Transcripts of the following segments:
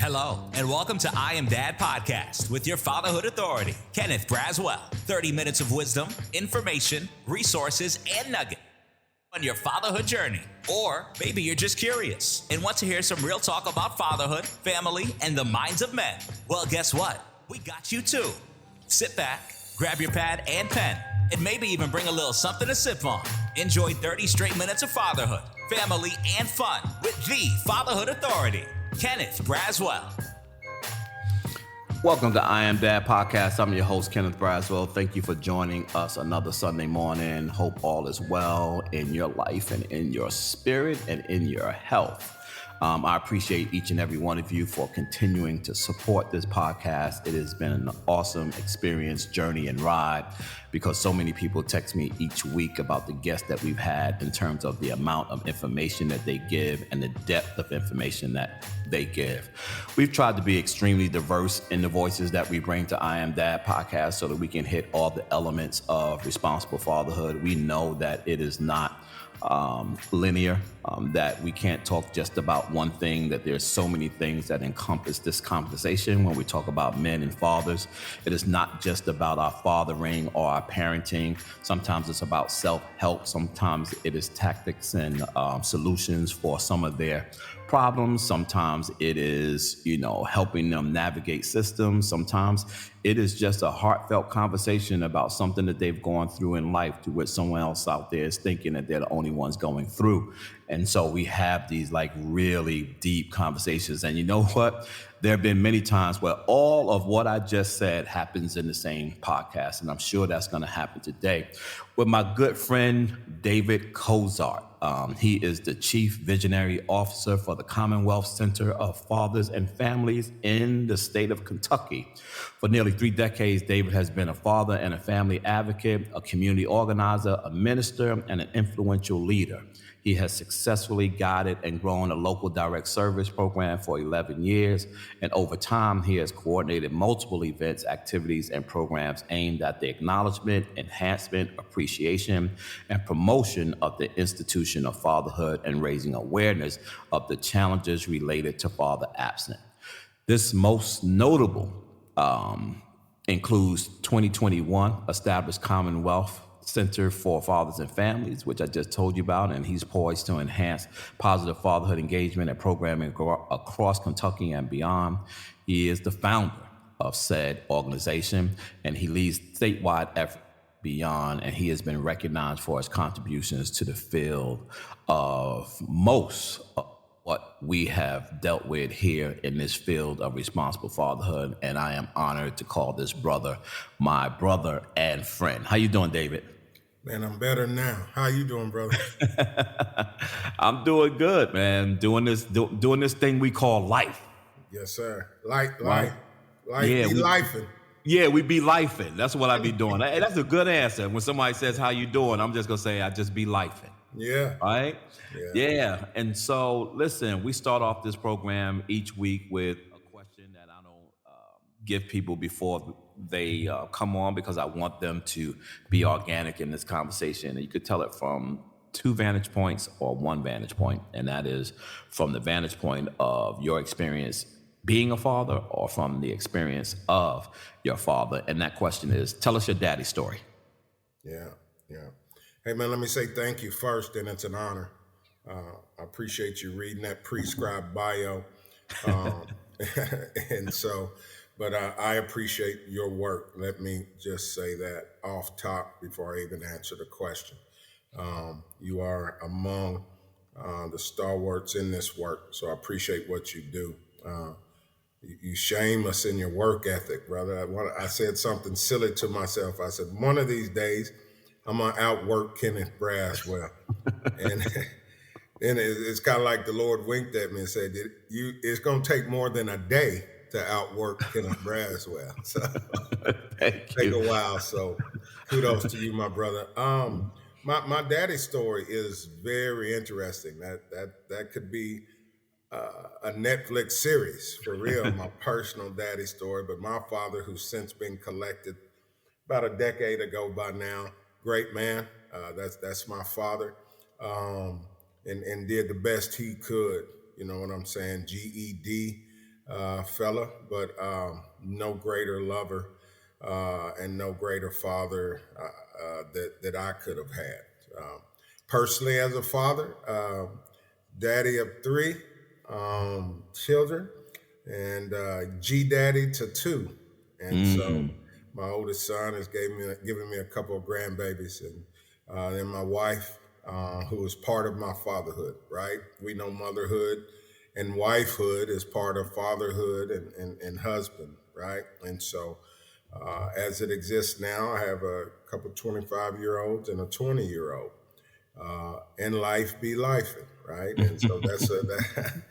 Hello, and welcome to I Am Dad Podcast with your fatherhood authority, Kenneth Braswell. 30 minutes of wisdom, information, resources, and nuggets on your fatherhood journey. Or maybe you're just curious and want to hear some real talk about fatherhood, family, and the minds of men. Well, guess what? We got you too. Sit back, grab your pad and pen, and maybe even bring a little something to sip on. Enjoy 30 straight minutes of fatherhood, family, and fun with the Fatherhood Authority, Kenneth Braswell. Welcome to I Am Dad Podcast. I'm your host, Kenneth Braswell. Thank you for joining us another Sunday morning. Hope all is well in your life and in your spirit and in your health. I appreciate each and every one of you for continuing to support this podcast. It has been an awesome experience, journey, and ride because so many people text me each week about the guests that we've had in terms of the amount of information that they give and the depth of information that they give. We've tried to be extremely diverse in the voices that we bring to I Am Dad Podcast so that we can hit all the elements of responsible fatherhood. We know that it is not linear, that we can't talk just about one thing, that there's so many things that encompass this conversation when we talk about men and fathers. It is not just about our fathering or our parenting. Sometimes it's about self-help. Sometimes it is tactics and solutions for some of their problems. Sometimes it is, helping them navigate systems. Sometimes it is just a heartfelt conversation about something that they've gone through in life to which someone else out there is thinking that they're the only ones going through. And so we have these really deep conversations. And you know what? There have been many times where all of what I just said happens in the same podcast. And I'm sure that's going to happen today with my good friend, David Cozart. He is the Chief Visionary Officer for the Commonwealth Center of Fathers and Families in the state of Kentucky. For nearly 3 decades, David has been a father and a family advocate, a community organizer, a minister, and an influential leader. He has successfully guided and grown a local direct service program for 11 years. And over time, he has coordinated multiple events, activities, and programs aimed at the acknowledgement, enhancement, appreciation, and promotion of the institution of fatherhood and raising awareness of the challenges related to father absence. This most notable includes 2021 established Commonwealth Center for Fathers and Families, which I just told you about, and he's poised to enhance positive fatherhood engagement and programming across Kentucky and beyond. He is the founder of said organization, and he leads statewide effort beyond, and he has been recognized for his contributions to the field of most of what we have dealt with here in this field of responsible fatherhood. And I am honored to call this brother my brother and friend. How you doing, David? Man, I'm better now. How you doing, brother? I'm doing good, man. Doing this thing we call life. Yes, sir. Life. Yeah, Be lifing. Yeah, we be lifing. That's what I be doing. Hey, that's a good answer. When somebody says, how you doing? I'm just going to say, I just be lifing. Yeah. Right? Yeah. And so, listen, we start off this program each week with a question that I don't give people before they come on, because I want them to be organic in this conversation. And you could tell it from 2 vantage points or 1 vantage point, and that is from the vantage point of your experience being a father or from the experience of your father. And that question is, tell us your daddy story. Yeah. Hey, man, let me say thank you first, and it's an honor. I appreciate you reading that prescribed bio. But I appreciate your work. Let me just say that off top before I even answer the question. You are among the stalwarts in this work, so I appreciate what you do. You shame us in your work ethic, brother. I said something silly to myself. I said, one of these days, I'm going to outwork Kenneth Braswell. And then it's kind of like the Lord winked at me and said, it's going to take more than a day to outwork Kenneth Braswell. So take a while. So kudos to you, my brother. My daddy's story is very interesting. That could be a Netflix series for real. My personal daddy story, but my father, who's since been collected about a decade ago by now, great man. That's my father, and did the best he could. You know what I'm saying? GED, fella, but no greater lover and no greater father that I could have had. Personally, as a father, daddy of three children, and G daddy to two, and so my oldest son has given me a couple of grandbabies, and then my wife, who is part of my fatherhood. Right, we know motherhood and wifehood is part of fatherhood and husband, right? And so as it exists now, I have a couple 25-year-olds and a 20-year-old. And life be life, right? And so that's that.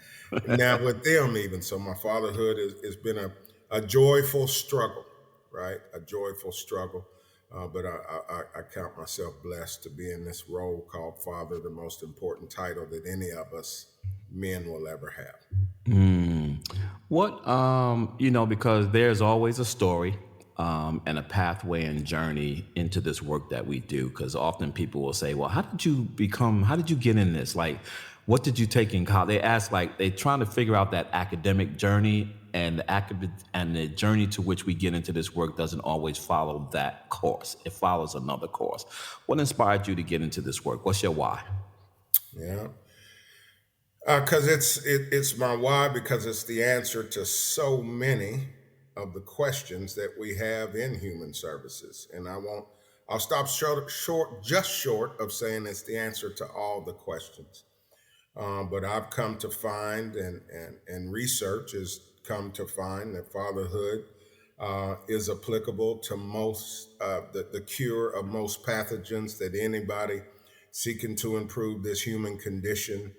Now with them even. So my fatherhood has been a joyful struggle, right? A joyful struggle. But I count myself blessed to be in this role called father, the most important title that any of us men will ever have. What, because there's always a story and a pathway and journey into this work that we do. Because often people will say, well, how did you get in this? Like, what did you take in college? They ask, like, they're trying to figure out that academic journey, and the journey to which we get into this work doesn't always follow that course. It follows another course. What inspired you to get into this work? What's your why? Yeah. Because it's my why, because it's the answer to so many of the questions that we have in human services, and I'll stop short of saying it's the answer to all the questions. But I've come to find, and research has come to find, that fatherhood is applicable to most the cure of most pathogens that anybody seeking to improve this human condition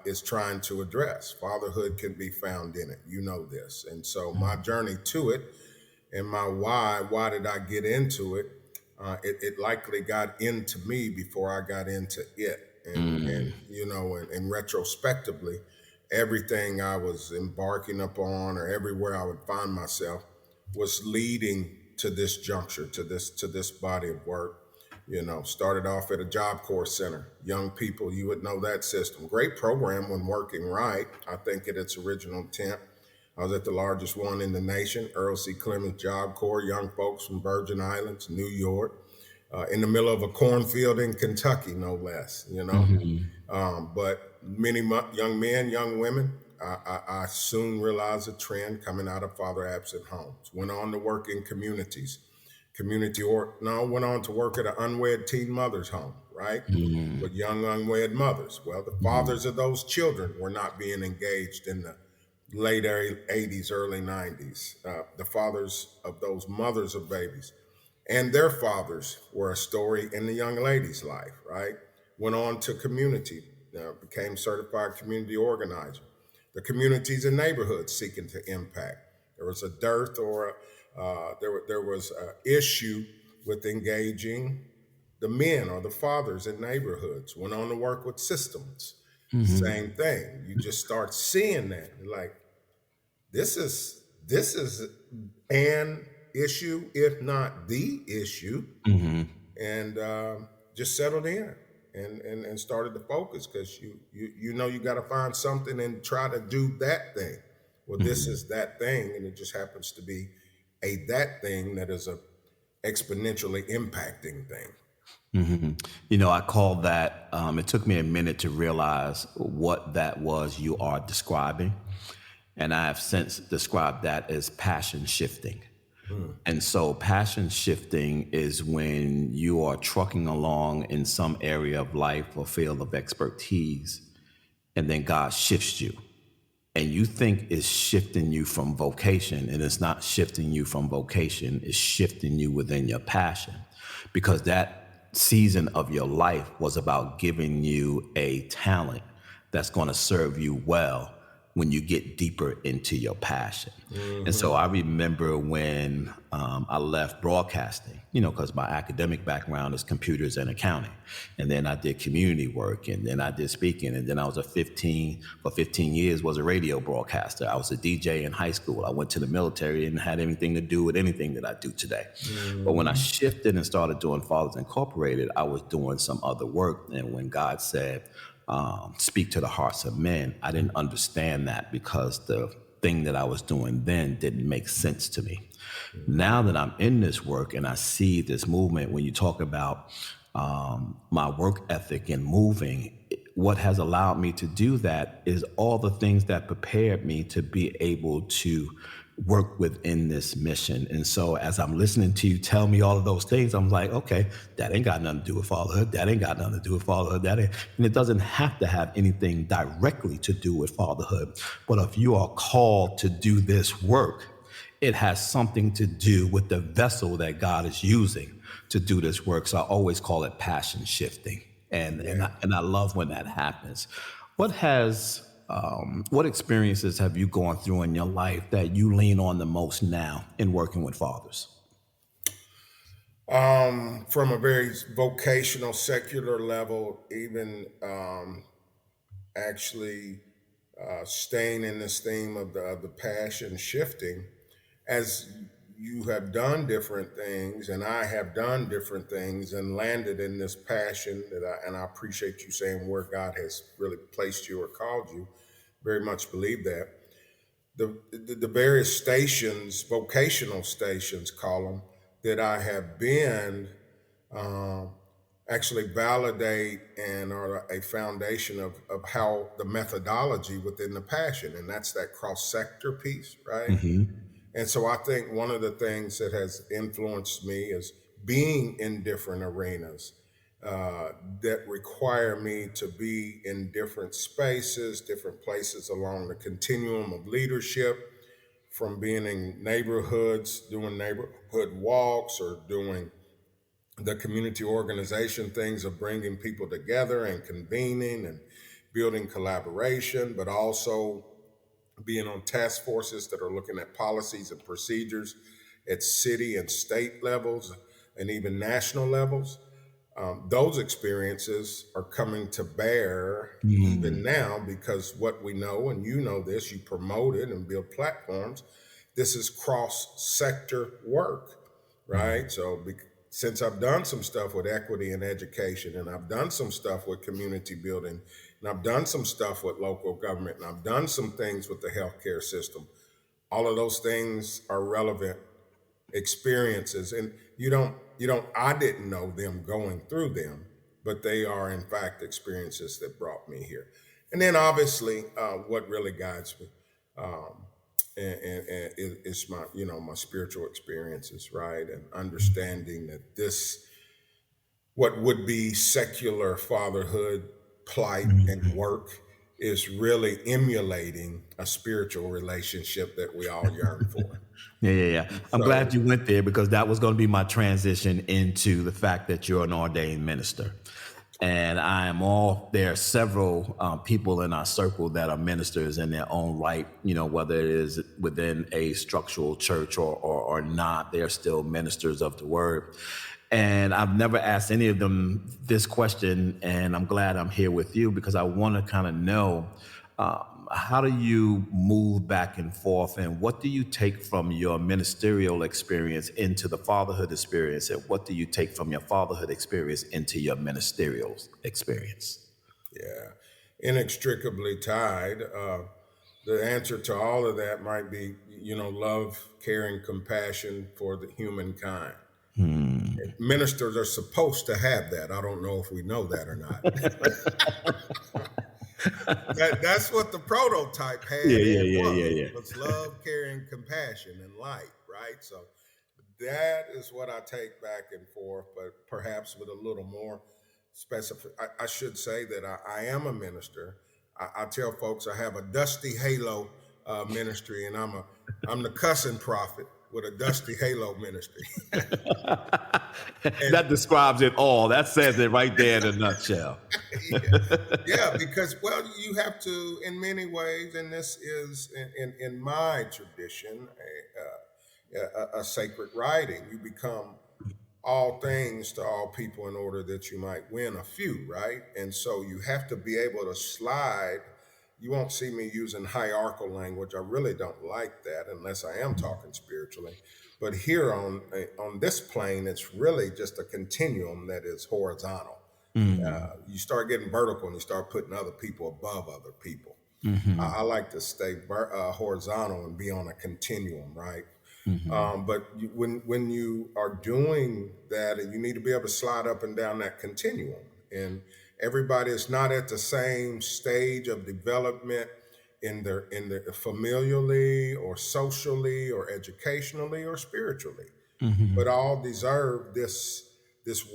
is trying to address. Fatherhood can be found in it. You know this. And so my journey to it and my why did I get into it? It likely got into me before I got into it. And retrospectively, everything I was embarking upon or everywhere I would find myself was leading to this juncture, to this body of work. Started off at a Job Corps Center. Young people, you would know that system. Great program when working right. I think at its original intent. I was at the largest one in the nation, Earl C. Clemens Job Corps, young folks from Virgin Islands, New York, in the middle of a cornfield in Kentucky, no less, But many young men, young women, I soon realized a trend coming out of father-absent homes. Went on to work in communities. Went on to work at an unwed teen mother's home, right? With young unwed mothers. Well, the fathers of those children were not being engaged in the late 80s, early 90s. The fathers of those mothers of babies and their fathers were a story in the young lady's life, right? Went on to community, became certified community organizer. The communities and neighborhoods seeking to impact. There was a dearth or there was an issue with engaging the men or the fathers in neighborhoods. Went on to work with systems. Same thing. You just start seeing that. You're like, this is an issue, if not the issue, and just settled in and started to focus, because you got to find something and try to do that thing. Well, this is that thing, and it just happens to be that thing that is a exponentially impacting thing. I call that, it took me a minute to realize what that was you are describing. And I have since described that as passion shifting. And so passion shifting is when you are trucking along in some area of life or field of expertise, and then God shifts you. And you think it's shifting you from vocation, and it's not shifting you from vocation, it's shifting you within your passion. Because that season of your life was about giving you a talent that's going to serve you well when you get deeper into your passion. And so I remember when I left broadcasting, because my academic background is computers and accounting. And then I did community work, and then I did speaking. And then I was for 15 years was a radio broadcaster. I was a DJ in high school. I went to the military and had anything to do with anything that I do today. But when I shifted and started doing Fathers Incorporated, I was doing some other work. And when God said, speak to the hearts of men, I didn't understand that, because the thing that I was doing then didn't make sense to me. Now that I'm in this work and I see this movement, when you talk about my work ethic and moving, what has allowed me to do that is all the things that prepared me to be able to work within this mission. And so as I'm listening to you tell me all of those things, I'm like, okay, that ain't got nothing to do with fatherhood. That ain't got nothing to do with fatherhood. And it doesn't have to have anything directly to do with fatherhood. But if you are called to do this work, it has something to do with the vessel that God is using to do this work. So I always call it passion shifting. And I love when that happens. What experiences have you gone through in your life that you lean on the most now in working with fathers? From a very vocational, secular level, even actually staying in this theme of the passion shifting, as you have done different things and I have done different things and landed in this passion and I appreciate you saying where God has really placed you or called you. Very much believe that. The various stations, vocational stations, call them, that I have been actually validate and are a foundation of how the methodology within the passion, and that's that cross-sector piece, right? Mm-hmm. And so I think one of the things that has influenced me is being in different arenas that require me to be in different spaces, different places along the continuum of leadership, from being in neighborhoods, doing neighborhood walks, or doing the community organization things of bringing people together and convening and building collaboration, but also being on task forces that are looking at policies and procedures at city and state levels and even national levels. Those experiences are coming to bear even now, because what we know, and you know this, you promote it and build platforms, this is cross-sector work, right? So since I've done some stuff with equity and education, and I've done some stuff with community building, and I've done some stuff with local government, and I've done some things with the healthcare system, all of those things are relevant experiences. And I didn't know them going through them, but they are in fact experiences that brought me here. And then obviously what really guides me and it's my spiritual experiences, right? And understanding that this, what would be secular fatherhood plight and work, is really emulating a spiritual relationship that we all yearn for. Yeah. I'm So glad you went there, because that was going to be my transition into the fact that you're an ordained minister. And there are several people in our circle that are ministers in their own right, whether it is within a structural church or not, they're still ministers of the word. And I've never asked any of them this question, and I'm glad I'm here with you, because I want to kind of know, how do you move back and forth, and what do you take from your ministerial experience into the fatherhood experience, and what do you take from your fatherhood experience into your ministerial experience? yeah, inextricably tied. The answer to all of that might be, love, caring, compassion for the humankind. Ministers are supposed to have that. I don't know if we know that or not. That's what the prototype had Yeah. was love, caring, compassion, and light, right? So that is what I take back and forth, but perhaps with a little more specific. I should say that I am a minister. I tell folks I have a dusty halo ministry, and I'm the cussing prophet with a dusty halo ministry. And That describes it all. That says it right there in a nutshell. yeah, because you have to, in many ways, and this is in my tradition, a sacred writing. You become all things to all people in order that you might win a few, right? And so you have to be able to slide. You won't see me using hierarchical language. I really don't like that unless I am talking spiritually. But here on this plane, it's really just a continuum that is horizontal. You start getting vertical and you start putting other people above other people. I like to stay horizontal and be on a continuum, right? But when you are doing that, and you need to be able to slide up and down that continuum, and everybody is not at the same stage of development in their familially or socially or educationally or spiritually, but all deserve this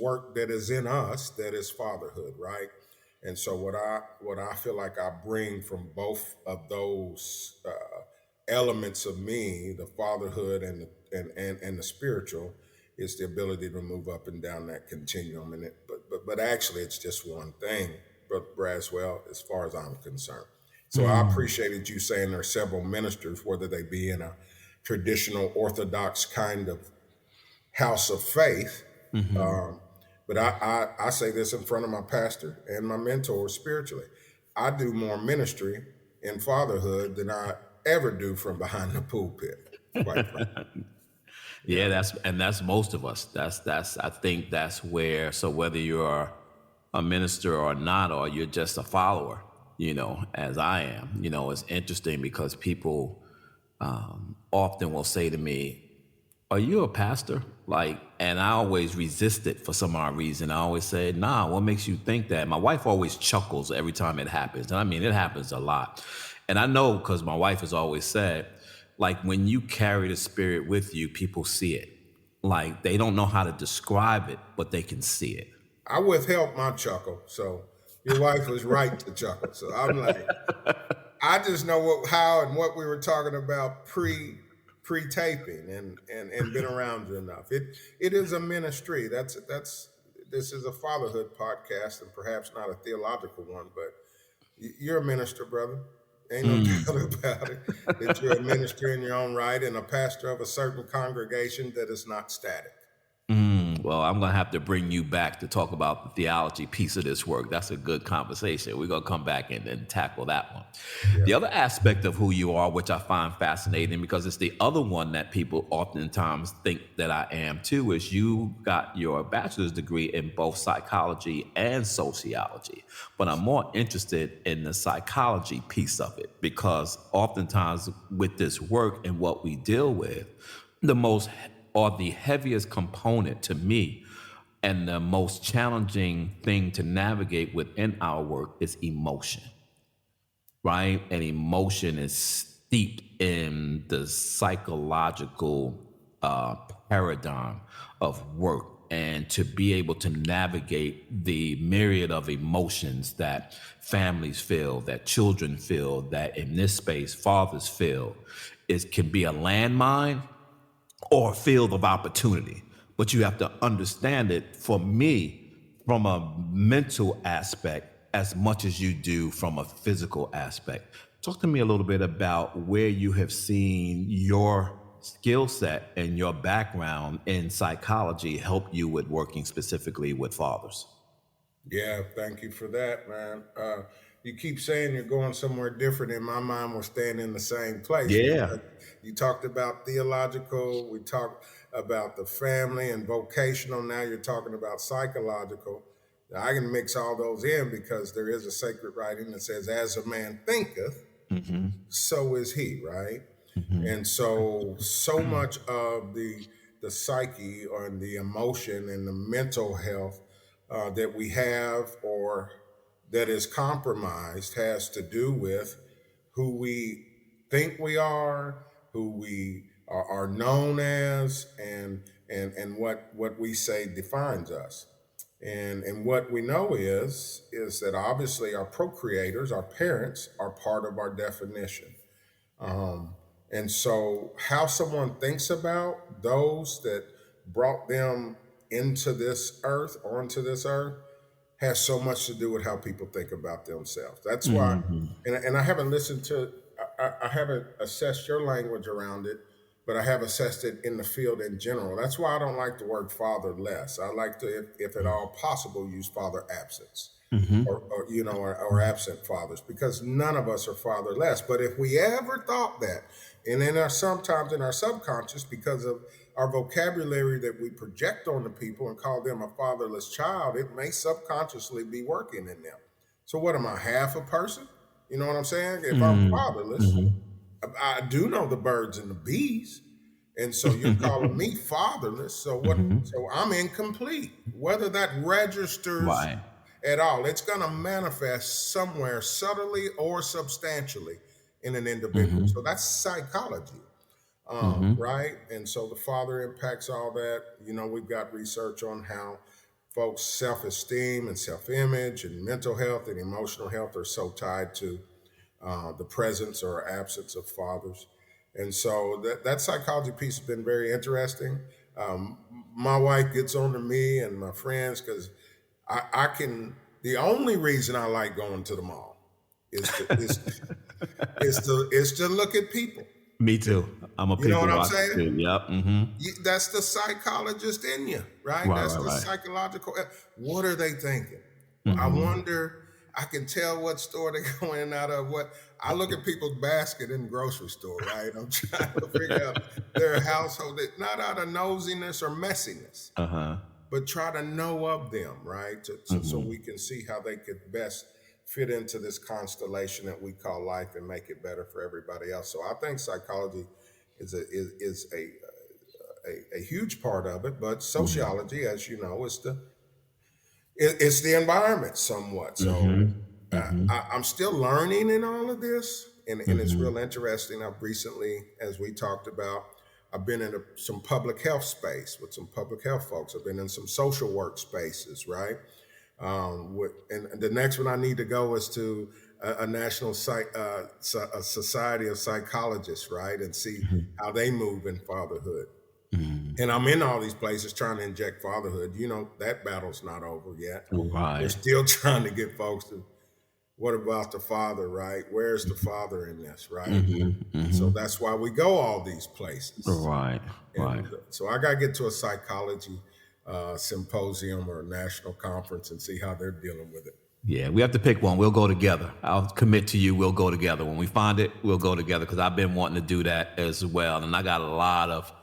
work that is in us, that is fatherhood, right? And so what I feel like I bring from both of those elements of me, the fatherhood and the spiritual, is the ability to move up and down that continuum. And but actually, it's just one thing, Brother Braswell, as far as I'm concerned. So I appreciated you saying there are several ministers, whether they be in a traditional Orthodox kind of house of faith. But I say this in front of my pastor and my mentor spiritually. I do more ministry in fatherhood than I ever do from behind the pulpit, quite frankly. Yeah, that's most of us. That's I think that's where, so whether you're a minister or not, or you're just a follower, as I am, it's interesting because people often will say to me, "Are you a pastor?" And I always resist it for some odd reason. I always say, "Nah, what makes you think that?" My wife always chuckles every time it happens. And I mean, it happens a lot. And I know because my wife has always said, when you carry the spirit with you, people see it. They don't know how to describe it, but they can see it. I withheld my chuckle, so your wife was right to chuckle. So I'm like, I just know how and what we were talking about pre-taping and been around you enough. It is a ministry. This is a fatherhood podcast, and perhaps not a theological one, but you're a minister, brother. Ain't no doubt about it. That you're a minister in your own right and a pastor of a certain congregation that is not static. Well, I'm going to have to bring you back to talk about the theology piece of this work. That's a good conversation. We're going to come back and tackle that one. Yeah. The other aspect of who you are, which I find fascinating because it's the other one that people oftentimes think that I am too, is you got your bachelor's degree in both psychology and sociology. But I'm more interested in the psychology piece of it because oftentimes with this work and what we deal with, the heaviest component to me and the most challenging thing to navigate within our work is emotion, right? And emotion is steeped in the psychological paradigm of work. And to be able to navigate the myriad of emotions that families feel, that children feel, that in this space fathers feel, can be a landmine or a field of opportunity. But you have to understand it, for me, from a mental aspect as much as you do from a physical aspect. Talk to me a little bit about where you have seen your skill set and your background in psychology help you with working specifically with fathers. Yeah, thank you for that, man. You keep saying you're going somewhere different, and my mind was staying in the same place. Yeah. You talked about theological, we talked about the family and vocational, now you're talking about psychological. I can mix all those in because there is a sacred writing that says, as a man thinketh, so is he, right? And so much of the psyche and the emotion and the mental health that we have or that is compromised has to do with who we think we are, who we are known as, and what we say defines us. And what we know is that obviously our procreators, our parents, are part of our definition. And so how someone thinks about those that brought them into this earth, onto this earth, has so much to do with how people think about themselves. That's why, and I haven't listened to, I haven't assessed your language around it, but I have assessed it in the field in general. That's why I don't like the word fatherless. I like to, if at all possible, use father absence. Or absent fathers, because none of us are fatherless. But if we ever thought that, and sometimes in our subconscious, because of our vocabulary that we project on the people and call them a fatherless child, it may subconsciously be working in them. So what am I, half a person? You know what I'm saying? If I'm fatherless, I do know the birds and the bees. And so you're calling me fatherless. So what? So I'm incomplete. Whether that registers Right. at all, it's going to manifest somewhere subtly or substantially in an individual. So that's psychology, right? And so the father impacts all that. You know, we've got research on how folks' self-esteem and self-image and mental health and emotional health are so tied to the presence or absence of fathers. And so that psychology piece has been very interesting. My wife gets on to me and my friends because I can. The only reason I like going to the mall is to look at people. Me too. I'm a You know people what I'm watcher saying? too. Yep. That's the psychologist in you, right? Right, That's right, the right. psychological. What are they thinking? I wonder. I can tell what store they go in and out of. What I look at people's basket in the grocery store, right? I'm trying to figure out their household, not out of nosiness or messiness, but try to know of them, right? So we can see how they could best fit into this constellation that we call life and make it better for everybody else. So I think psychology is a huge part of it, but sociology, as you know, it's the environment somewhat. So I'm still learning in all of this, and it's real interesting. I've recently, as we talked about, I've been in some public health space with some public health folks. I've been in some social work spaces, right? And the next one I need to go is to a national a society of psychologists, right? And see how they move in fatherhood. And I'm in all these places trying to inject fatherhood. You know, that battle's not over yet. Right. We're still trying to get folks to, what about the father, right? Where's the father in this, right? So that's why we go all these places. Right. And so I got to get to a psychology symposium or a national conference and see how they're dealing with it. Yeah, we have to pick one. We'll go together. I'll commit to you. We'll go together. When we find it, we'll go together because I've been wanting to do that as well. And I got a lot of,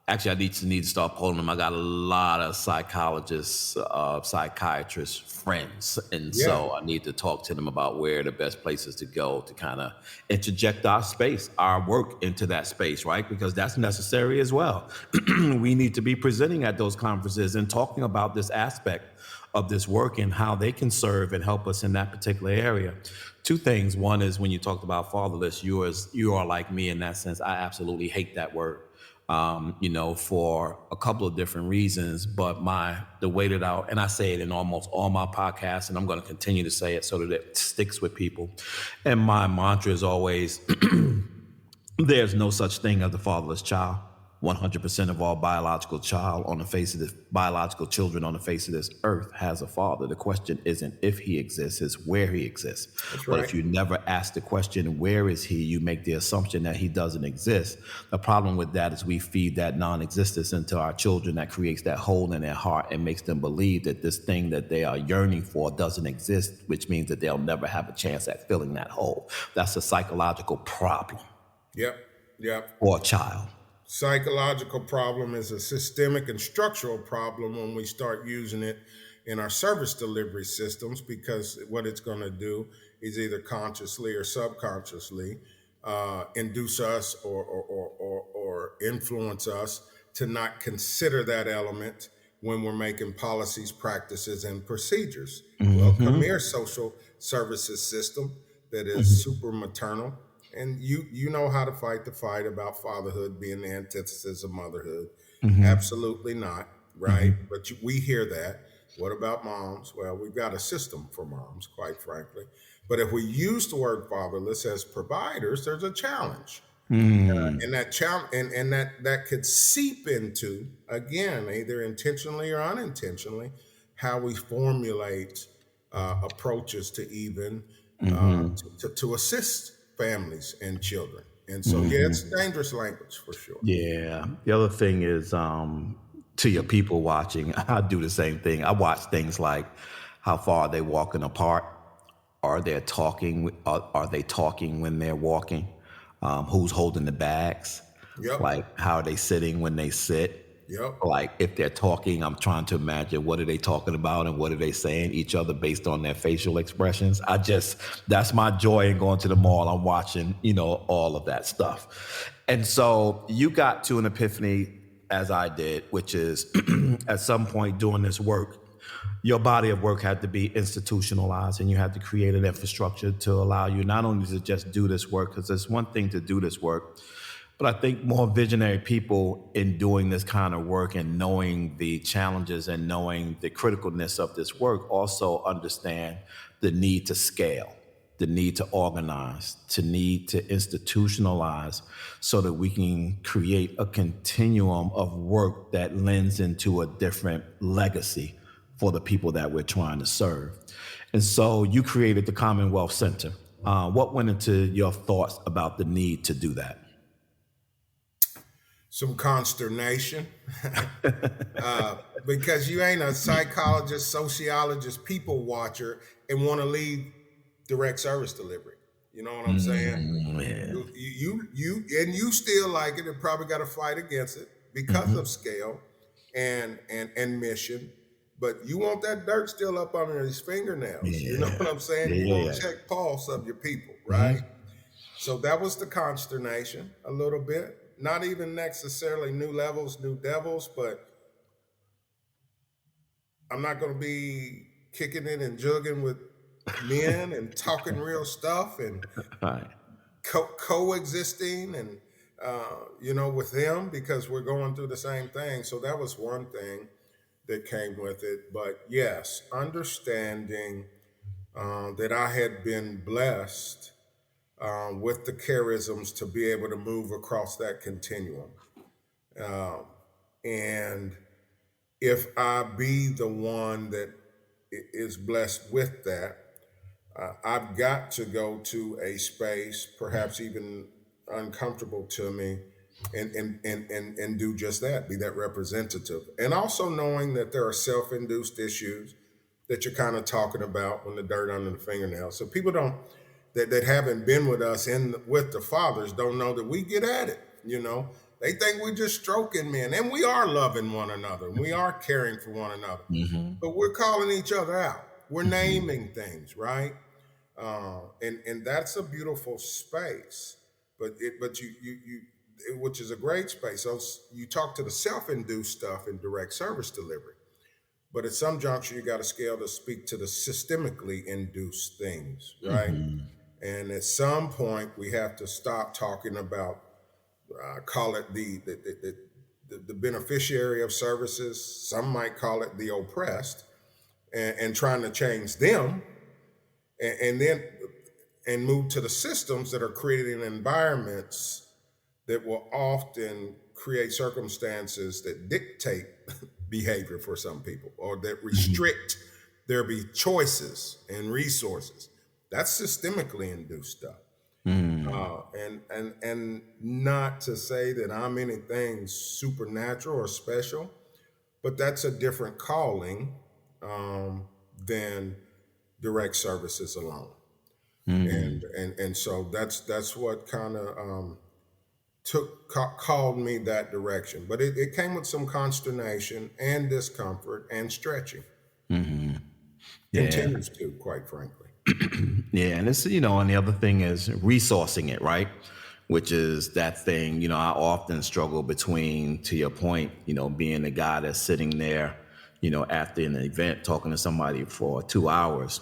actually, I need to start polling them. I got a lot of psychologists, psychiatrists, friends. And so I need to talk to them about where the best places to go to kind of interject our space, our work into that space, right? Because that's necessary as well. We need to be presenting at those conferences and talking about this aspect of this work and how they can serve and help us in that particular area. Two things. One is when you talked about fatherless, you are like me in that sense. I absolutely hate that word. For a couple of different reasons, but the way that and I say it in almost all my podcasts, and I'm going to continue to say it so that it sticks with people. And my mantra is always, there's no such thing as a fatherless child. 100% of all biological children on the face of this earth has a father. The question isn't if he exists, it's where he exists. That's But right. if you never ask the question, where is he, you make the assumption that he doesn't exist. The problem with that is we feed that non-existence into our children that creates that hole in their heart and makes them believe that this thing that they are yearning for doesn't exist, which means that they'll never have a chance at filling that hole. That's a psychological problem. Yep. For a child. Psychological problem is a systemic and structural problem when we start using it in our service delivery systems, because what it's going to do is either consciously or subconsciously induce us or influence us to not consider that element when we're making policies, practices, and procedures. Well, come here, social services system that is super maternal. And you know how to fight the fight about fatherhood being the antithesis of motherhood. Absolutely not, right? But we hear that. What about moms? Well, we've got a system for moms, quite frankly. But if we use the word fatherless as providers, there's a challenge. And that challenge, and that could seep into, again, either intentionally or unintentionally, how we formulate approaches to even to assist families and children. And so, it's dangerous language for sure. Yeah. The other thing is, to your people watching, I do the same thing. I watch things like how far are they walking apart? Are they talking when they're walking? Who's holding the bags? Yep. Like, how are they sitting when they sit? Yep. Like if they're talking, I'm trying to imagine what are they talking about and what are they saying each other based on their facial expressions. That's my joy in going to the mall. I'm watching, all of that stuff. And so you got to an epiphany as I did, which is at some point doing this work, your body of work had to be institutionalized and you had to create an infrastructure to allow you not only to just do this work, because it's one thing to do this work, but I think more visionary people in doing this kind of work and knowing the challenges and knowing the criticalness of this work also understand the need to scale, the need to organize, to need to institutionalize so that we can create a continuum of work that lends into a different legacy for the people that we're trying to serve. And so you created the Commonwealth Center. What went into your thoughts about the need to do that? Some consternation because you ain't a psychologist, sociologist, people watcher, and want to leave direct service delivery. You know what I'm saying? Yeah. You still like it and probably got to fight against it because of scale and mission. But you want that dirt still up under his fingernails. Yeah. You know what I'm saying? You want to check pulse of your people, right? So that was the consternation a little bit. Not even necessarily new levels, new devils, but I'm not going to be kicking it and jugging with men and talking real stuff and coexisting and, with them because we're going through the same thing. So that was one thing that came with it. But yes, understanding that I had been blessed with the charisms to be able to move across that continuum. And if I be the one that is blessed with that, I've got to go to a space, perhaps even uncomfortable to me, and do just that, be that representative. And also knowing that there are self-induced issues that you're kind of talking about when the dirt under the fingernails. So people that haven't been with us with the fathers don't know that we get at it. They think we're just stroking men, and we are loving one another, and we are caring for one another. But we're calling each other out. We're naming things, right? And that's a beautiful space. But which is a great space. So you talk to the self-induced stuff in direct service delivery. But at some juncture, you got to scale to speak to the systemically induced things, right? And at some point, we have to stop talking about, call it the beneficiary of services. Some might call it the oppressed, and trying to change them, and then move to the systems that are creating environments that will often create circumstances that dictate behavior for some people, or that restrict there be choices and resources. That's systemically induced stuff. And not to say that I'm anything supernatural or special, but that's a different calling than direct services alone. And so that's what kind of called me that direction. But it came with some consternation and discomfort and stretching. Continues to, quite frankly. Yeah, and it's, and the other thing is resourcing it, right? Which is that thing, I often struggle between, to your point, being the guy that's sitting there, after an event talking to somebody for 2 hours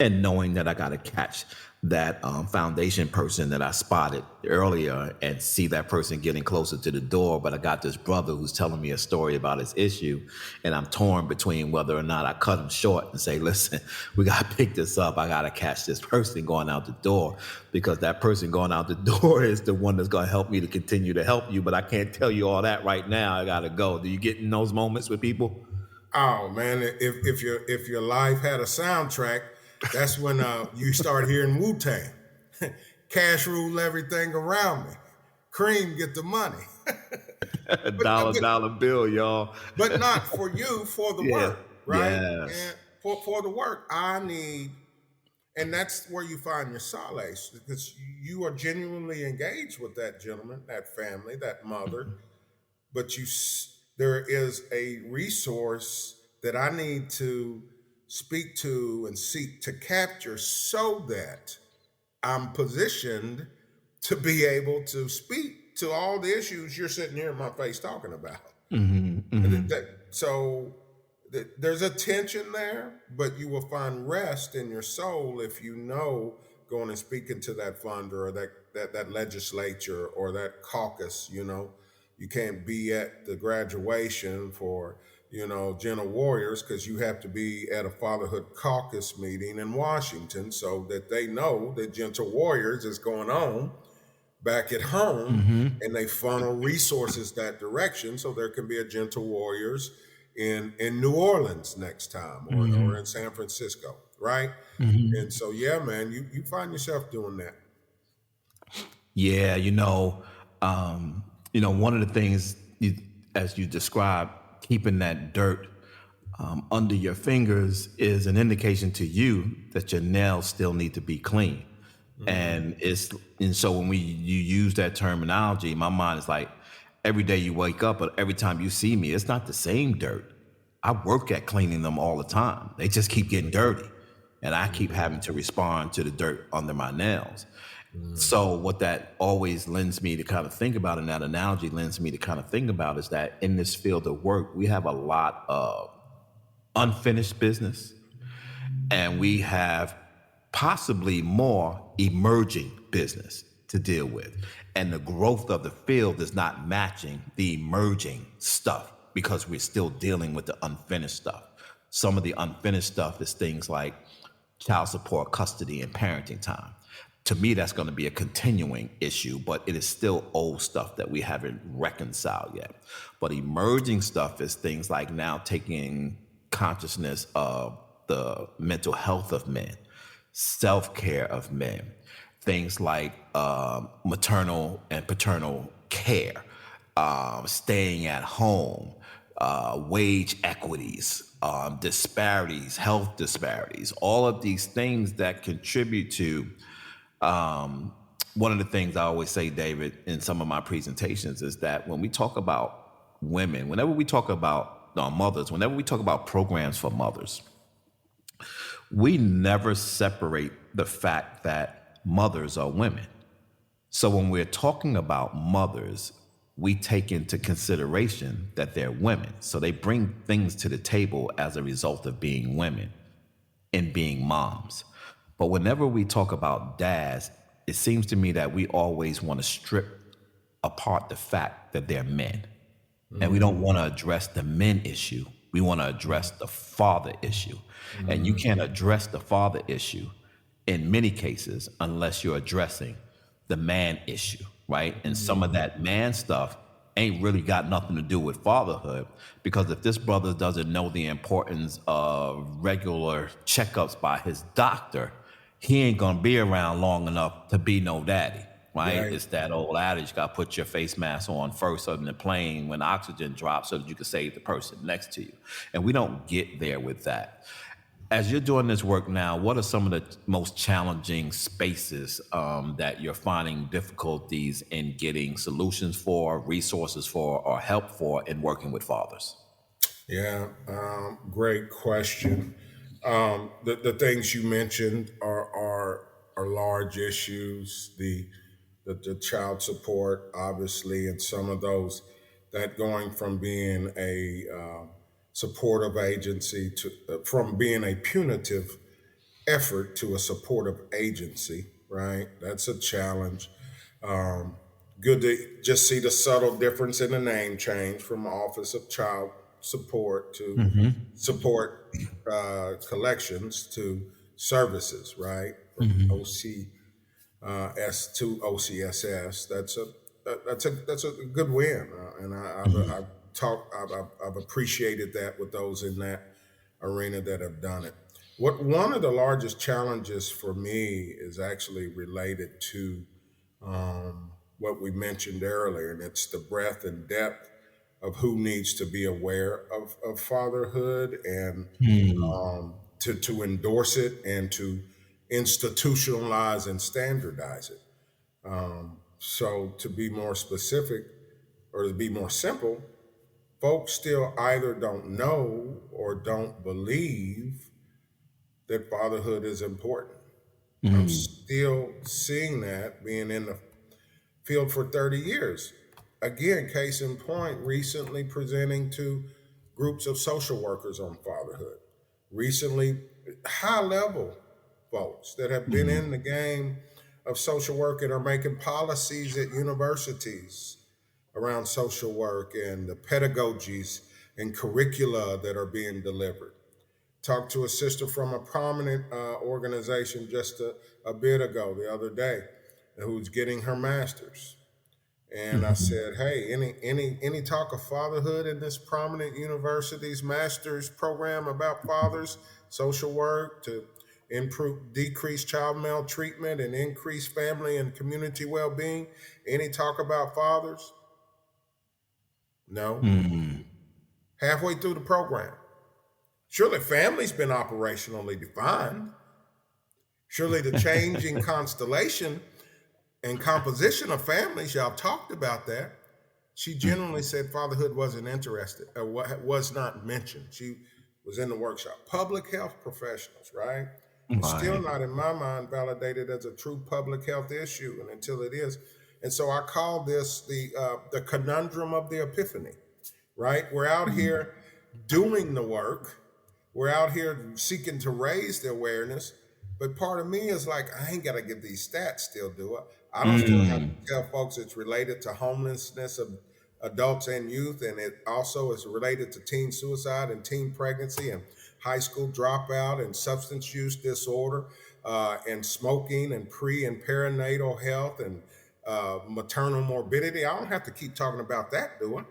and knowing that I got to catch that foundation person that I spotted earlier and see that person getting closer to the door. But I got this brother who's telling me a story about his issue, and I'm torn between whether or not I cut him short and say, listen, we got to pick this up. I got to catch this person going out the door, because that person going out the door is the one that's going to help me to continue to help you. But I can't tell you all that right now. I got to go. Do you get in those moments with people? Oh man, if your life had a soundtrack, that's when you start hearing Wu-Tang. Cash rule everything around me. Cream get the money. Dollar bill, y'all. But not for you, for the work, right? Yes. And for the work, I need, and that's where you find your solace, because you are genuinely engaged with that gentleman, that family, that mother, but there is a resource that I need to speak to and seek to capture so that I'm positioned to be able to speak to all the issues you're sitting here in my face talking about. Hmm. Hmm. So there's a tension there, but you will find rest in your soul if you know going and speaking to that funder or that legislature or that caucus. You can't be at the graduation for Gentle Warriors, because you have to be at a Fatherhood caucus meeting in Washington so that they know that Gentle Warriors is going on back at home, Hmm. and they funnel resources that direction so there can be a Gentle Warriors in New Orleans next time, or Hmm. in San Francisco, right? Hmm. And so, yeah, man, you find yourself doing that. Yeah, one of the things as you described, keeping that dirt under your fingers is an indication to you that your nails still need to be clean. Hmm. And so when you use that terminology, my mind is like, every day you wake up, but every time you see me, it's not the same dirt. I work at cleaning them all the time. They just keep getting dirty, and I keep having to respond to the dirt under my nails. Hmm. So what that always lends me to kind of think about, and that analogy lends me to kind of think about, is that in this field of work, we have a lot of unfinished business, and we have possibly more emerging business to deal with. And the growth of the field is not matching the emerging stuff because we're still dealing with the unfinished stuff. Some of the unfinished stuff is things like child support, custody, and parenting time. To me, that's going to be a continuing issue, but it is still old stuff that we haven't reconciled yet. But emerging stuff is things like now taking consciousness of the mental health of men, self-care of men, things like maternal and paternal care, staying at home, wage equities, disparities, health disparities, all of these things that contribute to one of the things I always say, David, in some of my presentations is that when we talk about women, whenever we talk about mothers, whenever we talk about programs for mothers, we never separate the fact that mothers are women. So when we're talking about mothers, we take into consideration that they're women. So they bring things to the table as a result of being women and being moms. But whenever we talk about dads, it seems to me that we always want to strip apart the fact that they're men. And we don't Hmm. want to address the men issue. We want to address the father issue. And you Hmm. can't address the father issue in many cases unless you're addressing the man issue, right? And some of Hmm. that man stuff ain't really got nothing to do with fatherhood, because if this brother doesn't know the importance of regular checkups by his doctor, he ain't gonna be around long enough to be no daddy, right? Right. It's that old adage, you gotta put your face mask on first on the plane when oxygen drops so that you can save the person next to you. And we don't get there with that. As you're doing this work now, what are some of the most challenging spaces that you're finding difficulties in getting solutions for, resources for, or help for in working with fathers? Yeah. Great question. The things you mentioned are large issues. The child support, obviously, and some of those, that going from being a supportive agency to from being a punitive effort to a supportive agency, right? That's a challenge. Um, Good to just see the subtle difference in the name change from Office of Child Support to Hmm. support collections to services, right? From Hmm. OC S to OCSS. That's a good win, and I've talked I've appreciated that with those in that arena that have done it. What One of the largest challenges for me is actually related to what we mentioned earlier, and it's the breadth and depth of who needs to be aware of fatherhood, and to endorse it and to institutionalize and standardize it. So to be more specific, or to be more simple, folks still either don't know or don't believe that fatherhood is important. I'm still seeing that being in the field for 30 years. Again, case in point, recently presenting to groups of social workers on fatherhood. Recently, high level folks that have been in the game of social work and are making policies at universities around social work and the pedagogies and curricula that are being delivered. Talked to a sister from a prominent organization just a bit ago, the other day, who's getting her master's. And I said, "Hey, any talk of fatherhood in this prominent university's master's program about fathers, social work to improve, decrease child maltreatment and increase family and community well-being? Any talk about fathers?" No. Halfway through the program. Surely family's been operationally defined. Surely the changing constellation and composition of families, y'all talked about that. She generally said fatherhood wasn't interested, or was not mentioned. She was in the workshop. Public health professionals, right? It's still not, in my mind, validated as a true public health issue, and until it is. And so I call this the conundrum of the epiphany, right? We're out here doing the work. We're out here seeking to raise the awareness. But part of me is like, I ain't got to give these stats still, do I? I don't still have to tell folks it's related to homelessness of adults and youth, and it also is related to teen suicide and teen pregnancy and high school dropout and substance use disorder and smoking and pre and perinatal health and maternal morbidity. I don't have to keep talking about that, do I?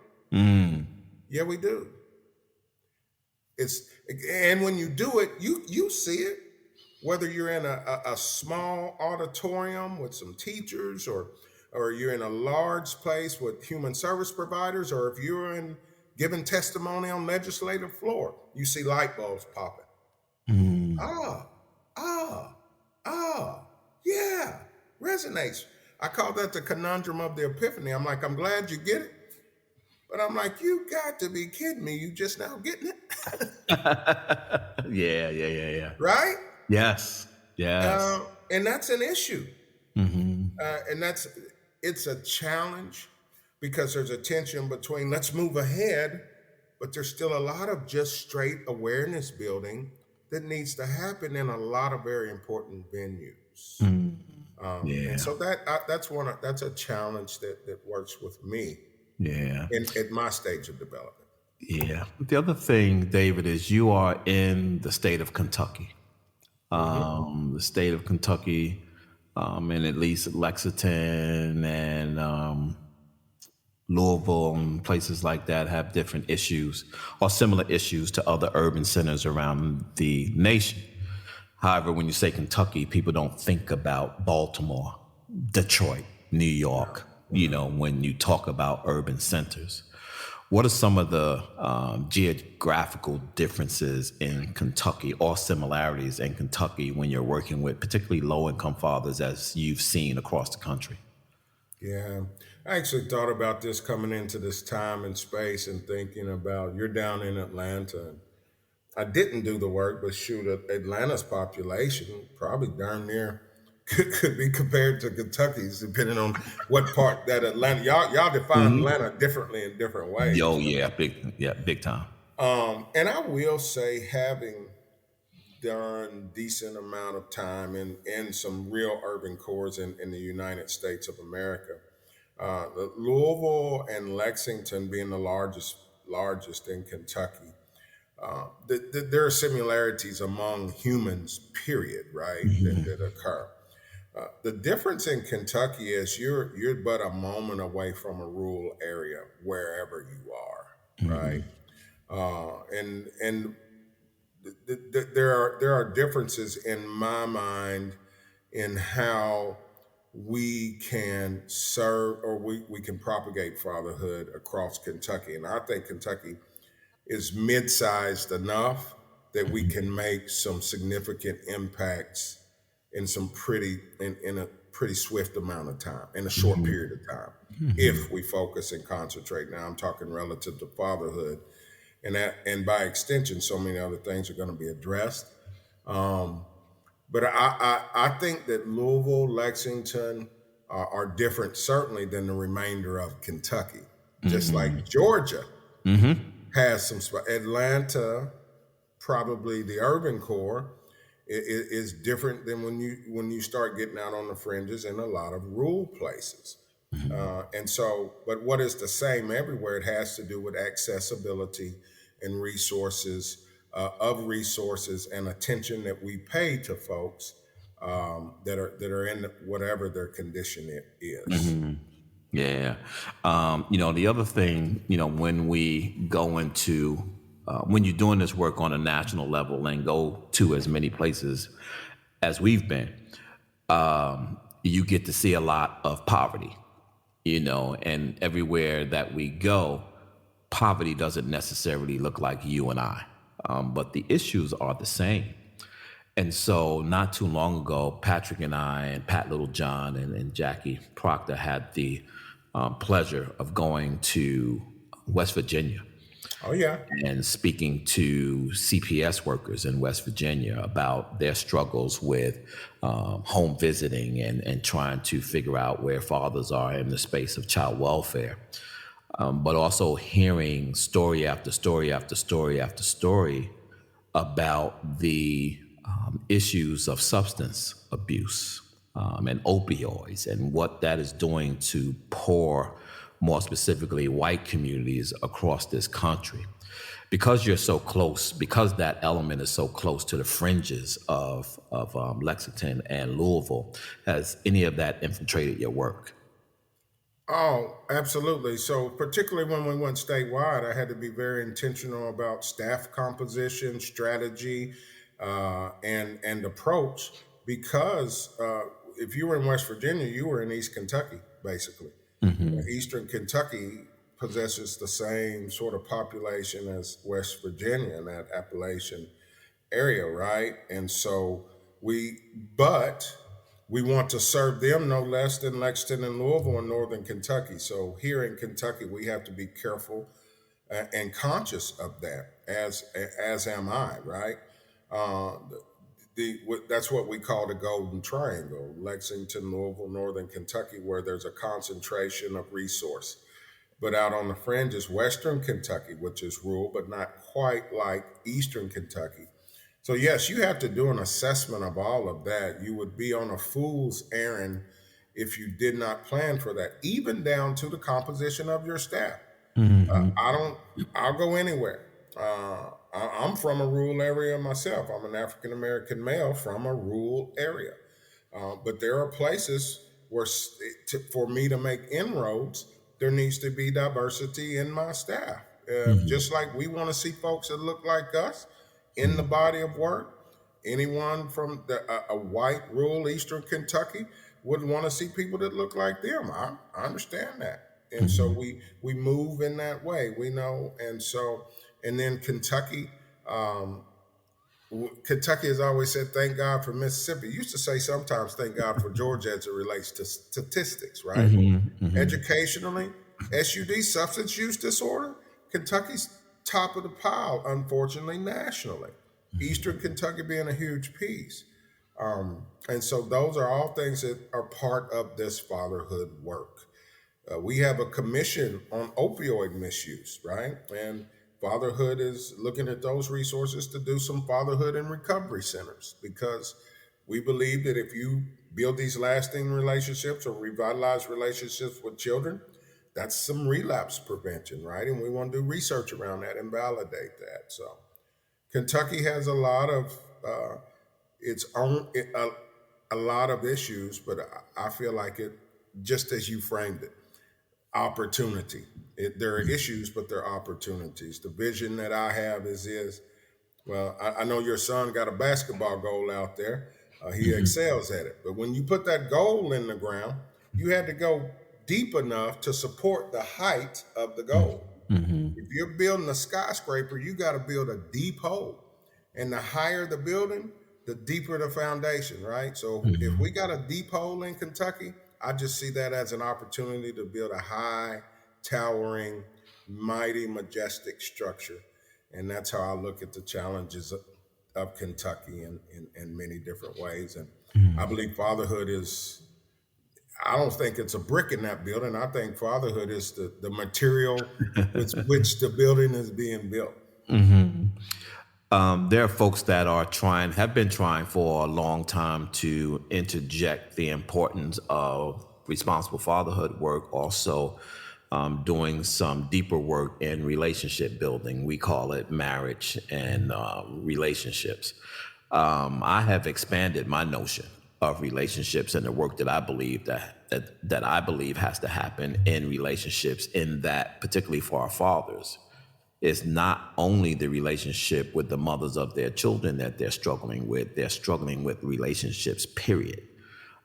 Yeah, we do. And when you do it, you see it. Whether you're in a small auditorium with some teachers, or you're in a large place with human service providers, or if you're in giving testimony on legislative floor, you see light bulbs popping. Yeah, resonates. I call that the conundrum of the epiphany. I'm like, I'm glad you get it. But I'm like, you got to be kidding me. You just now getting it? Yeah. Right? Yes. And that's an issue. And it's a challenge because there's a tension between let's move ahead, but there's still a lot of just straight awareness building that needs to happen in a lot of very important venues. And so that's a challenge that works with me. Yeah. At my stage of development. Yeah. The other thing, David, is you are in the state of Kentucky. The state of Kentucky, and at least Lexington and Louisville and places like that have different issues or similar issues to other urban centers around the nation. However, when you say Kentucky, people don't think about Baltimore, Detroit, New York, when you talk about urban centers. What are some of the geographical differences in Kentucky or similarities in Kentucky when you're working with particularly low-income fathers as you've seen across the country? Yeah, I actually thought about this coming into this time and space and thinking about you're down in Atlanta. I didn't do the work, but shoot, Atlanta's population probably darn near could be compared to Kentucky's, depending on what part that Atlanta. Y'all define Atlanta differently in different ways. Oh yeah, big time. And I will say, having done decent amount of time in some real urban cores in the United States of America, Louisville and Lexington being the largest in Kentucky. There are similarities among humans, period, right, that occur. The difference in Kentucky is you're but a moment away from a rural area wherever you are, right? And there are differences in my mind in how we can serve or we can propagate fatherhood across Kentucky. And I think Kentucky is mid-sized enough that we can make some significant impacts in some pretty pretty swift amount of time, in a short period of time, if we focus and concentrate. Now I'm talking relative to fatherhood, and by extension, so many other things are going to be addressed. But I think that Louisville, Lexington are different, certainly, than the remainder of Kentucky. Just like Georgia has some Atlanta, probably the urban core, is different than when you start getting out on the fringes in a lot of rural places. And so, but what is the same everywhere? It has to do with accessibility and resources, resources and attention that we pay to folks that are in whatever their condition it is. Yeah. The other thing, when we go into, when you're doing this work on a national level and go to as many places as we've been, you get to see a lot of poverty, and everywhere that we go, poverty doesn't necessarily look like you and I, but the issues are the same. And so not too long ago, Patrick and I and Pat Littlejohn and Jackie Proctor had the pleasure of going to West Virginia. Oh, yeah. And speaking to CPS workers in West Virginia about their struggles with home visiting and trying to figure out where fathers are in the space of child welfare. But also hearing story after story after story after story about the issues of substance abuse and opioids and what that is doing to poor, more specifically white communities across this country. Because you're so close, because that element is so close to the fringes of Lexington and Louisville, has any of that infiltrated your work? Oh, absolutely. So particularly when we went statewide, I had to be very intentional about staff composition, strategy, and approach, because if you were in West Virginia, you were in East Kentucky, basically. Eastern Kentucky possesses the same sort of population as West Virginia in that Appalachian area, right? And so we want to serve them no less than Lexington and Louisville in Northern Kentucky. So here in Kentucky, we have to be careful and conscious of that, as am I, right? That's what we call the Golden Triangle: Lexington, Louisville, Northern Kentucky, where there's a concentration of resource. But out on the fringes, Western Kentucky, which is rural, but not quite like Eastern Kentucky. So yes, you have to do an assessment of all of that. You would be on a fool's errand if you did not plan for that, even down to the composition of your staff. I'll go anywhere. I'm from a rural area myself. I'm an African-American male from a rural area. But there are places where for me to make inroads, there needs to be diversity in my staff. Just like we want to see folks that look like us in the body of work. Anyone from a white rural Eastern Kentucky wouldn't want to see people that look like them. I understand that. And so we move in that way, we know. And then Kentucky has always said, thank God for Mississippi. Used to say sometimes, thank God for Georgia as it relates to statistics, right? Educationally, SUD, substance use disorder, Kentucky's top of the pile, unfortunately, nationally. Eastern Kentucky being a huge piece. And so those are all things that are part of this fatherhood work. We have a commission on opioid misuse, right? And Fatherhood is looking at those resources to do some fatherhood and recovery centers, because we believe that if you build these lasting relationships or revitalize relationships with children, that's some relapse prevention, right? And we want to do research around that and validate that. So Kentucky has a lot of its own, a lot of issues, but I feel like it, just as you framed it, opportunity. There are issues, but there are opportunities. The vision that I have is well, I know your son got a basketball goal out there. He excels at it. But when you put that goal in the ground, you had to go deep enough to support the height of the goal. If you're building a skyscraper, you got to build a deep hole. And the higher the building, the deeper the foundation, right? So if we got a deep hole in Kentucky, I just see that as an opportunity to build a high, towering, mighty, majestic structure. And that's how I look at the challenges of Kentucky in many different ways. And I believe fatherhood is, I don't think it's a brick in that building. I think fatherhood is the material with which the building is being built. There are folks that have been trying for a long time to interject the importance of responsible fatherhood work, also doing some deeper work in relationship building. We call it marriage and relationships. I have expanded my notion of relationships and the work that I believe that I believe has to happen in relationships, in that particularly for our fathers. It's not only the relationship with the mothers of their children that they're struggling with relationships, period.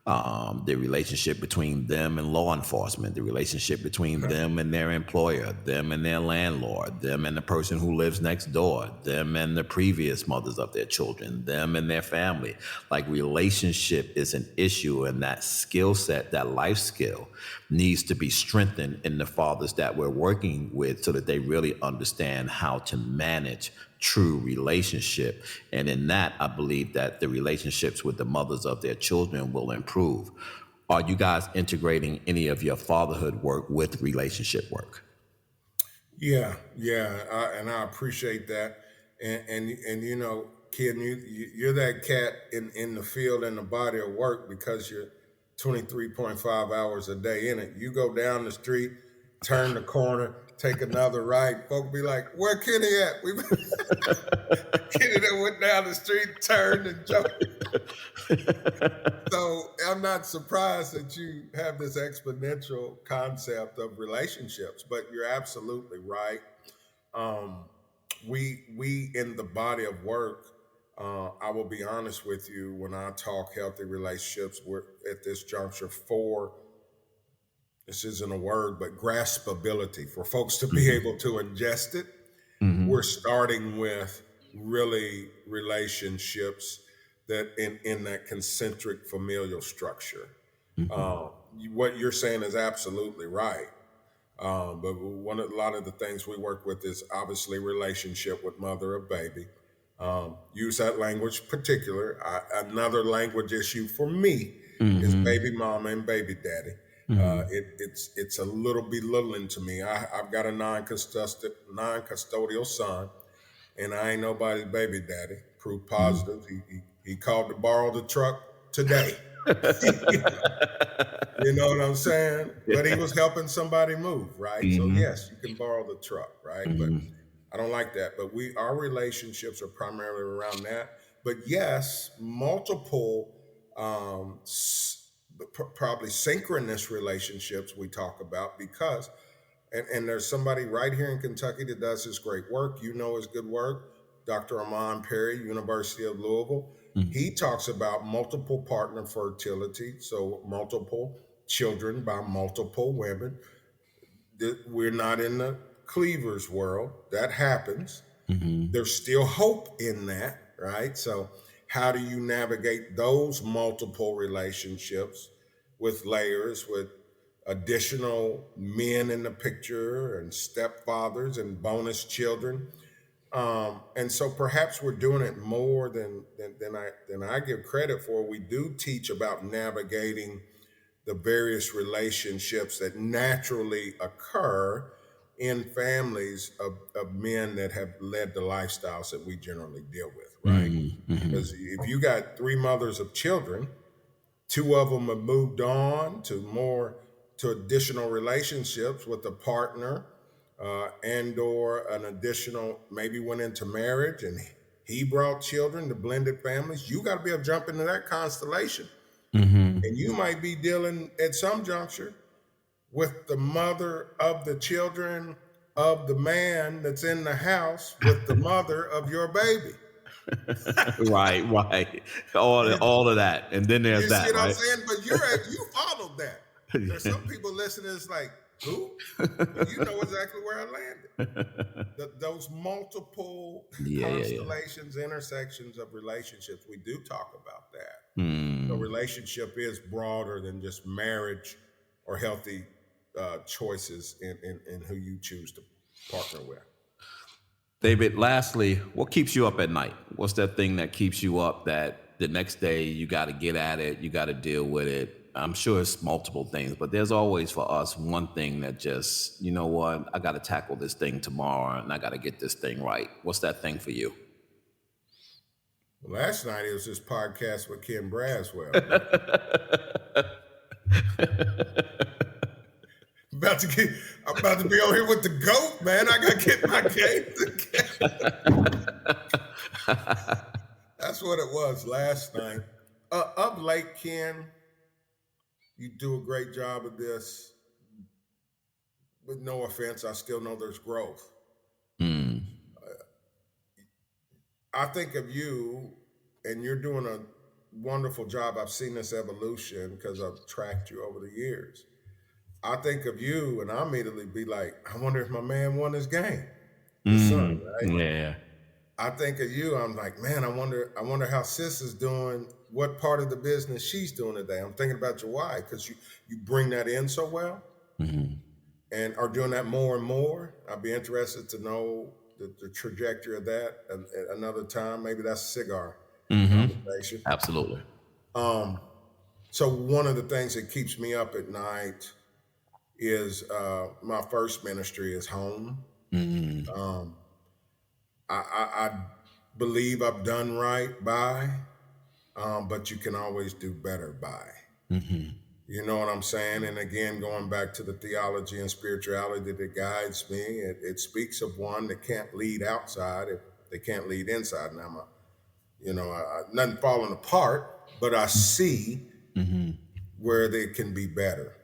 The relationship between them and law enforcement, the relationship between them and their employer, them and their landlord, them and the person who lives next door, them and the previous mothers of their children, them and their family. Like, relationship is an issue, and that skill set, that life skill, needs to be strengthened in the fathers that we're working with, so that they really understand how to manage true relationship. And in that, I believe that the relationships with the mothers of their children will improve. Are you guys integrating any of your fatherhood work with relationship work? Yeah, and I appreciate that. And you know, kid, you're that cat in the field, in the body of work, because you're 23.5 hours a day in it. You go down the street, turn the corner, take another right. Folk be like, "Where Kenny at?" Kenny that went down the street, turned, and jumped. So I'm not surprised that you have this exponential concept of relationships, but you're absolutely right. We in the body of work, I will be honest with you, when I talk healthy relationships, we're at this juncture for, this isn't a word, but graspability, for folks to be able to ingest it. We're starting with really relationships that in that concentric familial structure. What you're saying is absolutely right. But a lot of the things we work with is obviously relationship with mother of baby. Use that language particular. Another language issue for me is baby mama and baby daddy. It's a little belittling to me. I've got a non-custodial son, and I ain't nobody's baby daddy. Proof positive. He called to borrow the truck today. You know what I'm saying? But he was helping somebody move, right? So yes, you can borrow the truck, right? But I don't like that. But our relationships are primarily around that. But yes, multiple probably synchronous relationships we talk about, because and there's somebody right here in Kentucky that does this great work. You know his good work, Dr. Amon Perry, University of Louisville. He talks about multiple partner fertility, so multiple children by multiple women. We're not in the cleavers world. That happens. There's still hope in that, right? So how do you navigate those multiple relationships with layers, with additional men in the picture and stepfathers and bonus children? And so perhaps we're doing it more than I give credit for. We do teach about navigating the various relationships that naturally occur in families of men that have led the lifestyles that we generally deal with, right? Because if you got 3 mothers of children, 2 of them have moved on to additional relationships with a partner, and or an additional, maybe went into marriage and he brought children to blended families. You got to be able to jump into that constellation. And you might be dealing at some juncture with the mother of the children of the man that's in the house with the mother of your baby. Right. All of that. And then there's You that, see what I'm right? saying? But you followed that. There's some people listening, it's like, Who? But you know exactly where I landed. Those multiple Yeah. constellations, intersections of relationships, we do talk about that. Hmm. So relationship is broader than just marriage or healthy choices in who you choose to partner with. David, lastly, what keeps you up at night? What's that thing that keeps you up that the next day you got to get at it, you got to deal with it? I'm sure it's multiple things, but there's always for us one thing that just, you know what, I got to tackle this thing tomorrow and I got to get this thing right. What's that thing for you? Last night it was this podcast with Ken Braswell. I'm about to be on here with the GOAT, man. I gotta get my game together. That's what it was last night. Up late, Ken. You do a great job of this. With no offense, I still know there's growth. I think of you, and you're doing a wonderful job. I've seen this evolution because I've tracked you over the years. I think of you, and I immediately be like, I wonder if my man won his game. His son, right? Yeah. I think of you, I'm like, man, I wonder how sis is doing, what part of the business she's doing today. I'm thinking about your wife because you bring that in so well and are doing that more and more. I'd be interested to know the trajectory of that at another time. Maybe that's a cigar conversation. Absolutely. So one of the things that keeps me up at night is my first ministry is home. I believe I've done right by, but you can always do better by. You know what I'm saying? And again, going back to the theology and spirituality that guides me, it speaks of one that can't lead outside if they can't lead inside. Now, nothing falling apart, but I see where they can be better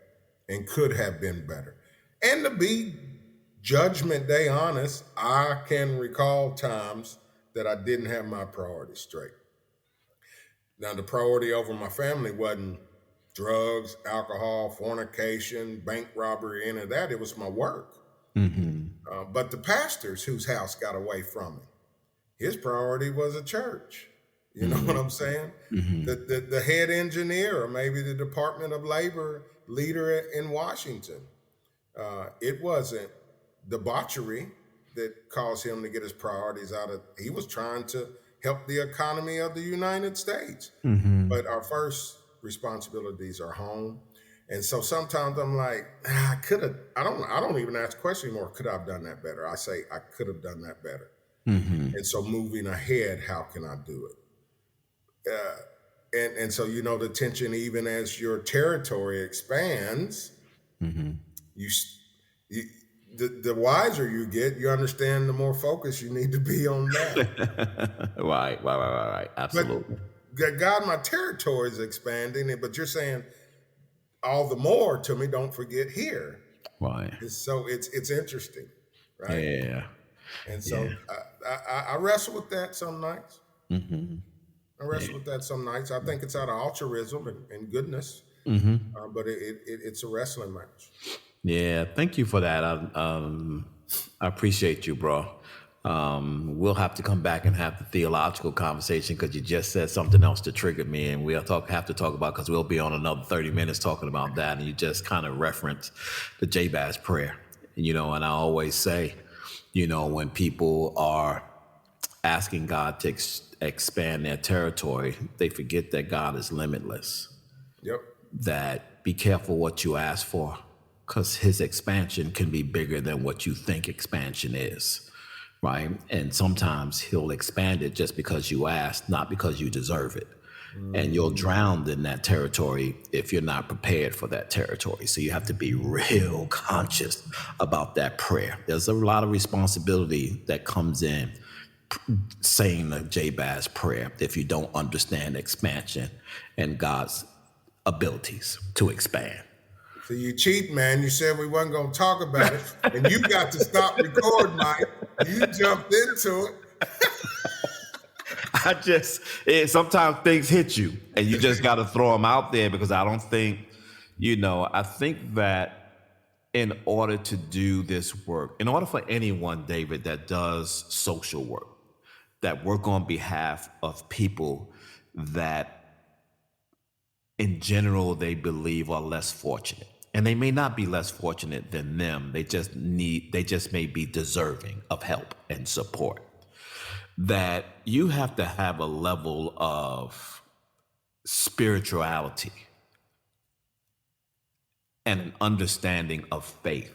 and could have been better. And to be Judgment Day honest, I can recall times that I didn't have my priorities straight. Now, the priority over my family wasn't drugs, alcohol, fornication, bank robbery, any of that. It was my work. But the pastors whose house got away from him, his priority was a church. You know what I'm saying? The head engineer or maybe the Department of Labor leader in Washington. It wasn't debauchery that caused him to get his priorities out of. He was trying to help the economy of the United States. But our first responsibilities are home. And so sometimes I'm like, I don't even ask the question anymore. Could I have done that better? I say, I could have done that better. And so moving ahead, how can I do it? And so, the tension, even as your territory expands, the wiser you get, you understand the more focus you need to be on that. Right. Absolutely. But God, my territory is expanding, but you're saying all the more to me, don't forget here. Right. So it's interesting, right? Yeah. And so I wrestle with that some nights. I wrestle with that some nights. I think it's out of altruism and goodness, but it's a wrestling match. Yeah, thank you for that. I appreciate you, bro. We'll have to come back and have the theological conversation because you just said something else to trigger me, and we'll have to talk about because we'll be on another 30 minutes talking about that. And you just kind of referenced the Jabez prayer, and I always say, when people are asking God to expand their territory, they forget that God is limitless. Yep. That be careful what you ask for, because his expansion can be bigger than what you think expansion is, right? And sometimes he'll expand it just because you asked, not because you deserve it. And you'll drown in that territory if you're not prepared for that territory. So you have to be real conscious about that prayer. There's a lot of responsibility that comes in saying the Jabez prayer if you don't understand expansion and God's abilities to expand. So you cheat, man. You said we wasn't going to talk about it, and you got to stop recording, Mike. You jumped into it. Sometimes things hit you, and you just got to throw them out there because I don't think, I think that in order to do this work, in order for anyone, David, that does social work, that work on behalf of people that in general they believe are less fortunate, and they may not be less fortunate than them, they just may be deserving of help and support, that you have to have a level of spirituality and an understanding of faith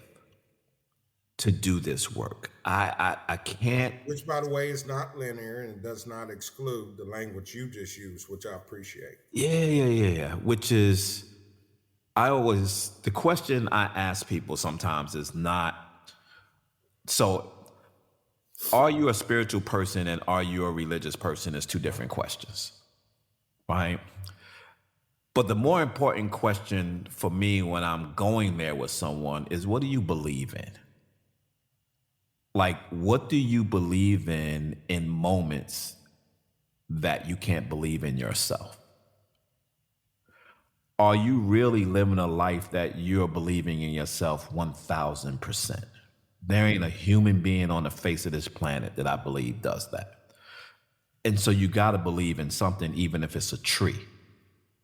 to do this work. I can't. Which, by the way, is not linear and does not exclude the language you just used, which I appreciate. Yeah. Which is, the question I ask people sometimes is not, so are you a spiritual person and are you a religious person is two different questions, right? But the more important question for me when I'm going there with someone is, what do you believe in? Like, what do you believe in moments that you can't believe in yourself? Are you really living a life that you're believing in yourself 1,000%? There ain't a human being on the face of this planet that I believe does that. And so you got to believe in something, even if it's a tree.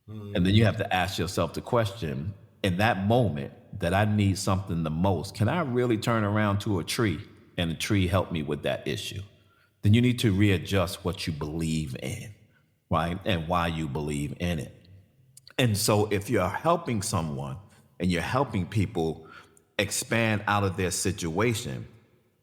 And then you have to ask yourself the question, in that moment that I need something the most, can I really turn around to a tree and the tree help me with that issue? Then you need to readjust what you believe in, right? And why you believe in it. And so if you're helping someone and you're helping people expand out of their situation,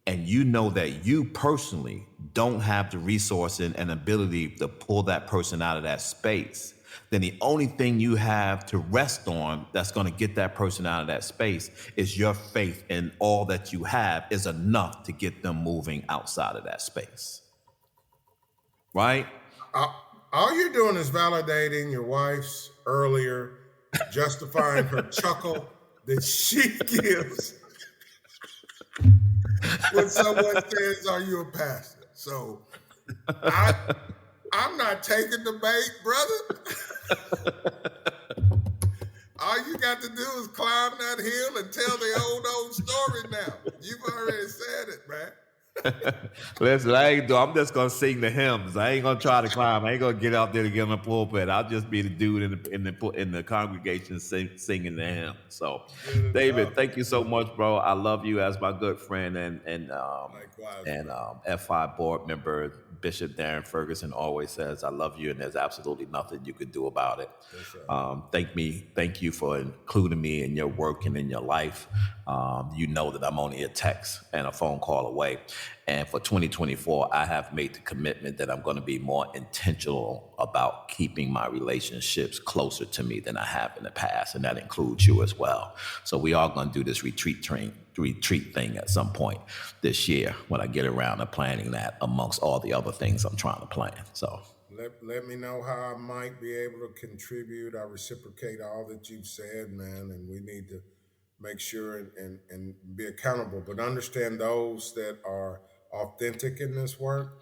and you know that you personally don't have the resource and ability to pull that person out of that space, then the only thing you have to rest on that's going to get that person out of that space is your faith, and all that you have is enough to get them moving outside of that space. Right? All you're doing is validating your wife's earlier, justifying her chuckle that she gives when someone says, "Are you a pastor?" So I'm not taking the bait, brother. All you got to do is climb that hill and tell the old story now. You've already said it, man. Listen, I'm just gonna sing the hymns. I ain't gonna try to climb. I ain't gonna get out there to get on the pulpit. I'll just be the dude in the congregation singing the hymn. So, David, thank you so much, bro. I love you as my good friend and F5 board member Bishop Darren Ferguson always says, "I love you, and there's absolutely nothing you could do about it." Thank you for including me in your work and in your life. You know that I'm only a text and a phone call away. And for 2024, I have made the commitment that I'm going to be more intentional about keeping my relationships closer to me than I have in the past. And that includes you as well. So we are going to do this retreat thing at some point this year when I get around to planning that amongst all the other things I'm trying to plan. So let me know how I might be able to contribute. I reciprocate all that you've said, man, and we need to make sure and be accountable, but understand those that are authentic in this work.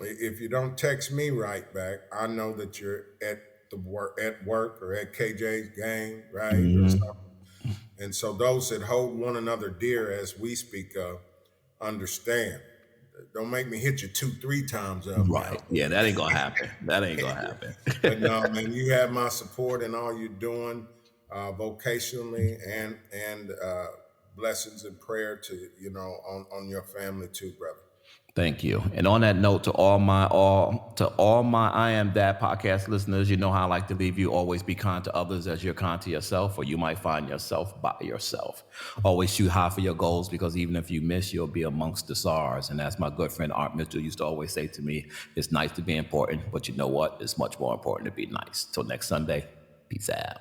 If you don't text me right back, I know that you're at work or at KJ's game, right? Mm-hmm. And so those that hold one another dear, as we speak of, understand. Don't make me hit you 2-3 times up. Right. Now. Yeah, that ain't gonna happen. But no, man, you have my support in all you're doing, vocationally and blessings and prayer to on your family too, brother. Thank you. And on that note, to all my I Am Dad podcast listeners, you know how I like to leave you. Always be kind to others as you're kind to yourself, or you might find yourself by yourself. Always shoot high for your goals, because even if you miss, you'll be amongst the stars. And as my good friend Art Mitchell used to always say to me, it's nice to be important, but you know what? It's much more important to be nice. Till next Sunday, peace out.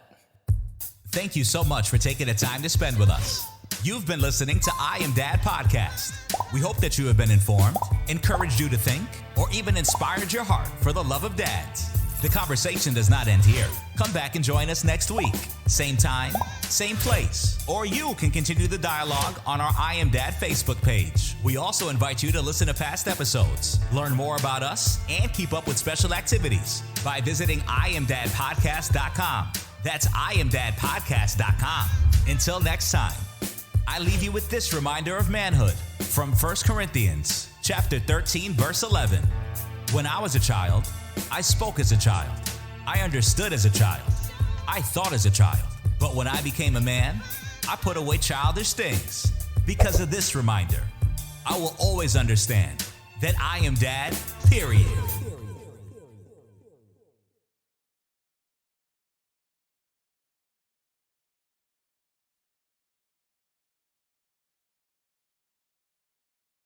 Thank you so much for taking the time to spend with us. You've been listening to I Am Dad Podcast. We hope that you have been informed, encouraged you to think, or even inspired your heart for the love of dads. The conversation does not end here. Come back and join us next week. Same time, same place. Or you can continue the dialogue on our I Am Dad Facebook page. We also invite you to listen to past episodes, learn more about us, and keep up with special activities by visiting IamDadPodcast.com. That's IamDadPodcast.com. Until next time, I leave you with this reminder of manhood from 1 Corinthians chapter 13, verse 11. When I was a child, I spoke as a child. I understood as a child. I thought as a child. But when I became a man, I put away childish things. Because of this reminder, I will always understand that I am dad, period.